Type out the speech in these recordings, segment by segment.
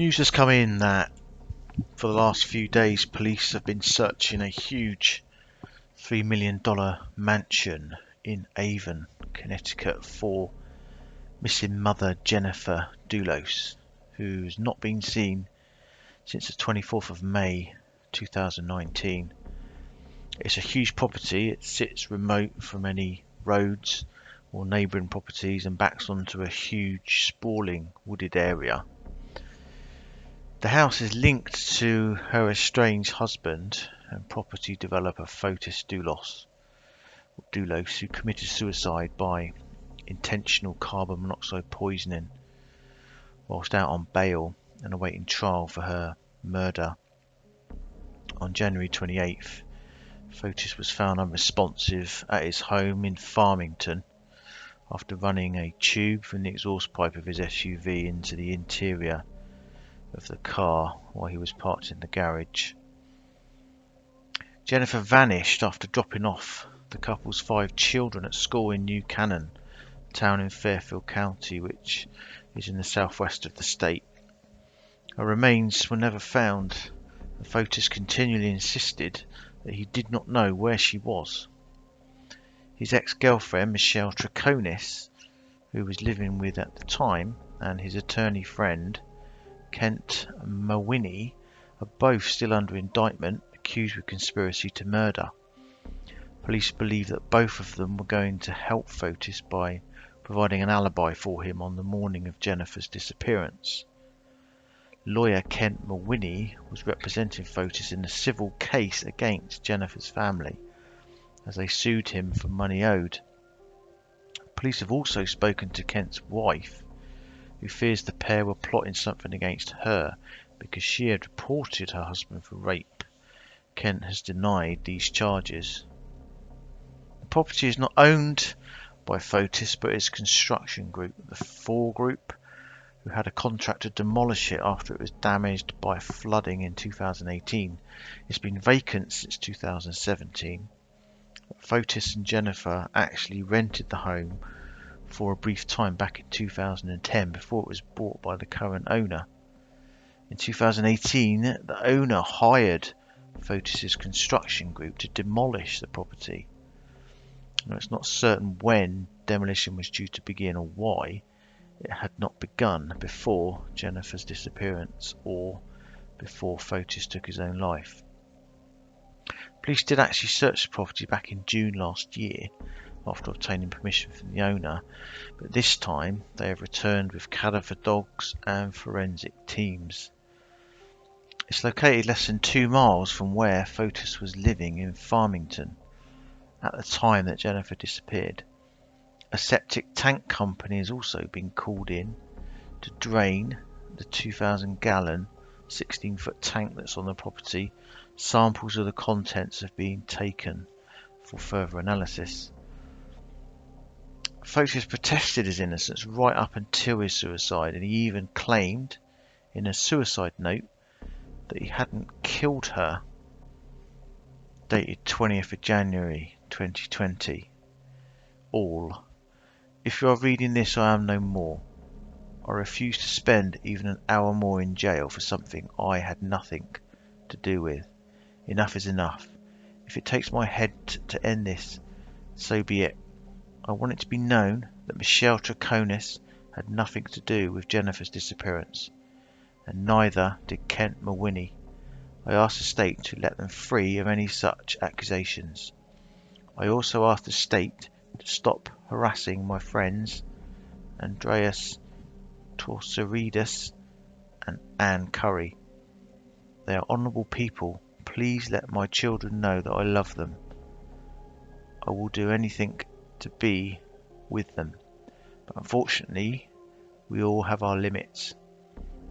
News has come in that for the last few days police have been searching a huge $3 million mansion in Avon, Connecticut for missing mother Jennifer Dulos, who's not been seen since the 24th of May 2019. It's a huge property. It sits remote from any roads or neighbouring properties and backs onto a huge sprawling wooded area. The house is linked to her estranged husband and property developer Fotis Doulos, who committed suicide by intentional carbon monoxide poisoning whilst out on bail and awaiting trial for her murder. On January 28th, Fotis was found unresponsive at his home in Farmington after running a tube from the exhaust pipe of his SUV into the interior of the car while he was parked in the garage. Jennifer vanished after dropping off the couple's 5 children at school in New Canaan, a town in Fairfield County, which is in the southwest of the state. Her remains were never found, and Fotis continually insisted that he did not know where she was. His ex-girlfriend, Michelle Troconis, who was living with at the time, and his attorney friend, Kent Mawhinney, are both still under indictment, accused with conspiracy to murder. Police believe that both of them were going to help Fotis by providing an alibi for him on the morning of Jennifer's disappearance. Lawyer Kent Mawhinney was representing Fotis in a civil case against Jennifer's family as they sued him for money owed. Police have also spoken to Kent's wife, who fears the pair were plotting something against her because she had reported her husband for rape. Kent has denied these charges. The property is not owned by Fotis but his construction group, the Four Group, who had a contract to demolish it after it was damaged by flooding in 2018. It's been vacant since 2017. Fotis and Jennifer actually rented the home for a brief time back in 2010 before it was bought by the current owner. In 2018, the owner hired Fotis' construction group to demolish the property. Now, it's not certain when demolition was due to begin or why it had not begun before Jennifer's disappearance or before Fotis took his own life. Police did actually search the property back in June last year after obtaining permission from the owner, but this time they have returned with cadaver dogs and forensic teams. It's located less than 2 miles from where Fotis was living in Farmington at the time that Jennifer disappeared. A septic tank company has also been called in to drain the 2,000-gallon 16-foot tank that's on the property. Samples of the contents have been taken for further analysis. Fotis protested his innocence right up until his suicide, and he even claimed in a suicide note that he hadn't killed her, dated 20th of January 2020. All. If you are reading this, I am no more. I refuse to spend even an hour more in jail for something I had nothing to do with. Enough is enough. If it takes my head to end this, so be it. I want it to be known that Michelle Troconis had nothing to do with Jennifer's disappearance, and neither did Kent Mawhinney. I ask the state to let them free of any such accusations. I also ask the state to stop harassing my friends Andreas Torsaridis and Anne Curry. They are honourable people. Please let my children know that I love them. I will do anything to be with them, but unfortunately we all have our limits.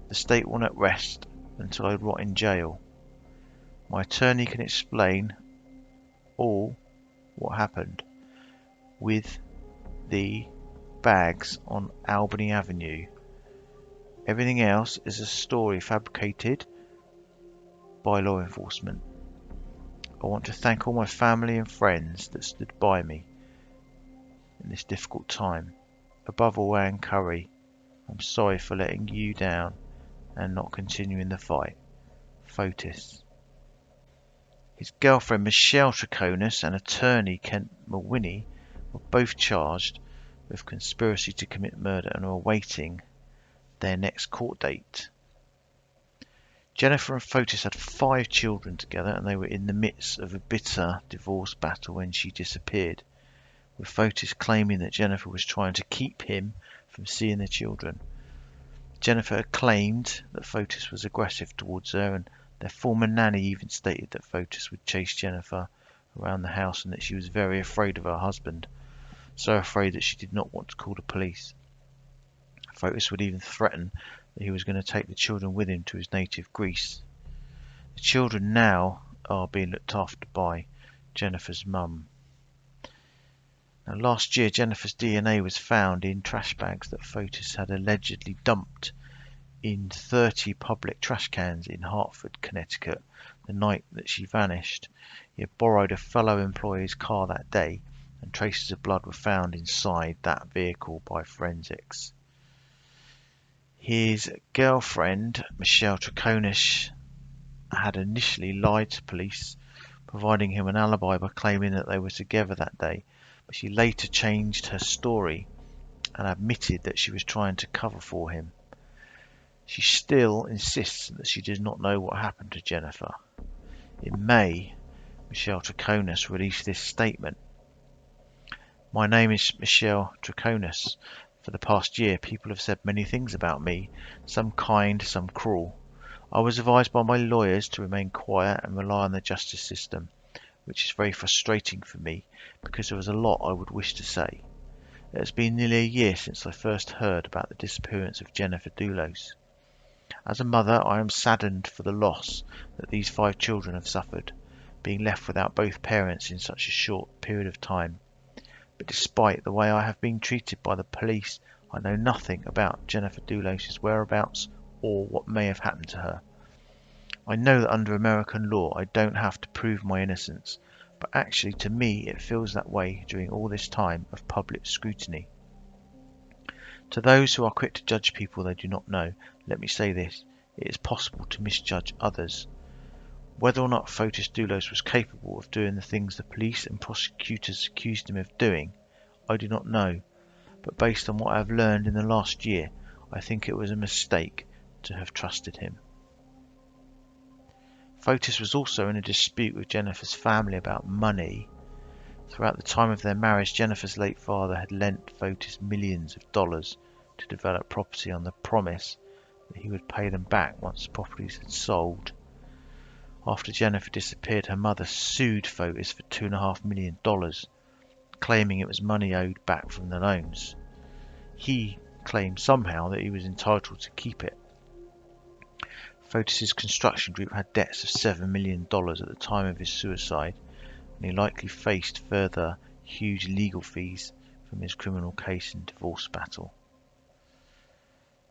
The state will not rest until I rot in jail. My attorney can explain all what happened with the bags on Albany Avenue. Everything else is a story fabricated by law enforcement. I want to thank all my family and friends that stood by me in this difficult time. Above all, Anne Curry, I'm sorry for letting you down and not continuing the fight. Fotis. His girlfriend Michelle Troconis and attorney Kent Mawhinney were both charged with conspiracy to commit murder and are awaiting their next court date. Jennifer and Fotis had 5 children together, and they were in the midst of a bitter divorce battle when she disappeared, with Fotis claiming that Jennifer was trying to keep him from seeing the children. Jennifer had claimed that Fotis was aggressive towards her, and their former nanny even stated that Fotis would chase Jennifer around the house and that she was very afraid of her husband, so afraid that she did not want to call the police. Fotis would even threaten that he was going to take the children with him to his native Greece. The children now are being looked after by Jennifer's mum. Now, last year, Jennifer's DNA was found in trash bags that Fotis had allegedly dumped in 30 public trash cans in Hartford, Connecticut, the night that she vanished. He had borrowed a fellow employee's car that day, and traces of blood were found inside that vehicle by forensics. His girlfriend, Michelle Troconis, had initially lied to police, providing him an alibi by claiming that they were together that day, but she later changed her story and admitted that she was trying to cover for him. She still insists that she does not know what happened to Jennifer. In May, Michelle Troconis released this statement. "My name is Michelle Troconis. For the past year, people have said many things about me, some kind, some cruel. I was advised by my lawyers to remain quiet and rely on the justice system, which is very frustrating for me because there was a lot I would wish to say. It has been nearly a year since I first heard about the disappearance of Jennifer Dulos. As a mother, I am saddened for the loss that these 5 children have suffered, being left without both parents in such a short period of time. But despite the way I have been treated by the police, I know nothing about Jennifer Dulos' whereabouts or what may have happened to her. I know that under American law I don't have to prove my innocence, but actually to me it feels that way during all this time of public scrutiny. To those who are quick to judge people they do not know, let me say this: it is possible to misjudge others. Whether or not Fotis Doulos was capable of doing the things the police and prosecutors accused him of doing, I do not know, but based on what I have learned in the last year, I think it was a mistake to have trusted him." Fotis was also in a dispute with Jennifer's family about money. Throughout the time of their marriage, Jennifer's late father had lent Fotis millions of dollars to develop property on the promise that he would pay them back once the properties had sold. After Jennifer disappeared, her mother sued Fotis for $2.5 million, claiming it was money owed back from the loans. He claimed somehow that he was entitled to keep it. Fotis' construction group had debts of $7 million at the time of his suicide, and he likely faced further huge legal fees from his criminal case and divorce battle.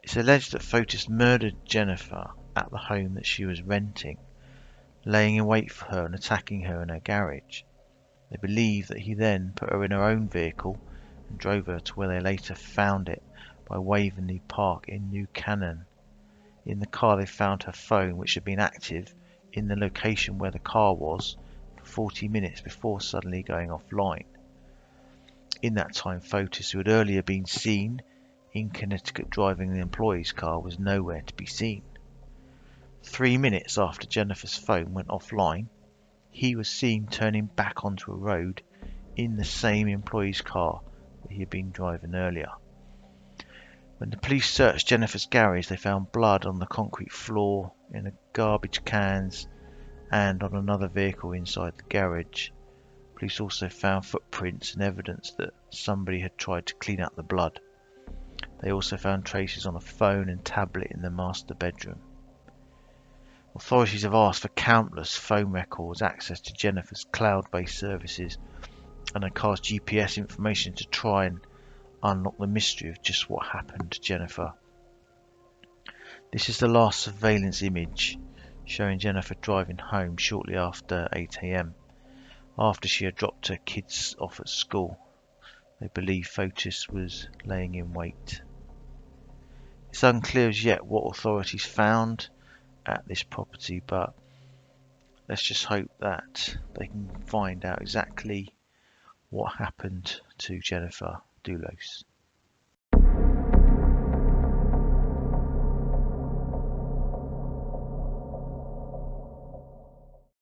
It's alleged that Fotis murdered Jennifer at the home that she was renting, laying in wait for her and attacking her in her garage. They believe that he then put her in her own vehicle and drove her to where they later found it by Waveney Park in New Canaan. In the car they found her phone, which had been active in the location where the car was for 40 minutes before suddenly going offline. In that time, Fotis, who had earlier been seen in Connecticut driving the employee's car, was nowhere to be seen. 3 minutes after Jennifer's phone went offline, he was seen turning back onto a road in the same employee's car that he had been driving earlier. When the police searched Jennifer's garage, they found blood on the concrete floor, in the garbage cans, and on another vehicle inside the garage. Police also found footprints and evidence that somebody had tried to clean up the blood. They also found traces on a phone and tablet in the master bedroom. Authorities have asked for countless phone records, access to Jennifer's cloud-based services, and her car's GPS information to try and unlock the mystery of just what happened to Jennifer. This is the last surveillance image showing Jennifer driving home shortly after 8 AM, after she had dropped her kids off at school. They believe Fotis was laying in wait. It's unclear as yet what authorities found at this property, but let's just hope that they can find out exactly what happened to Jennifer Dulos.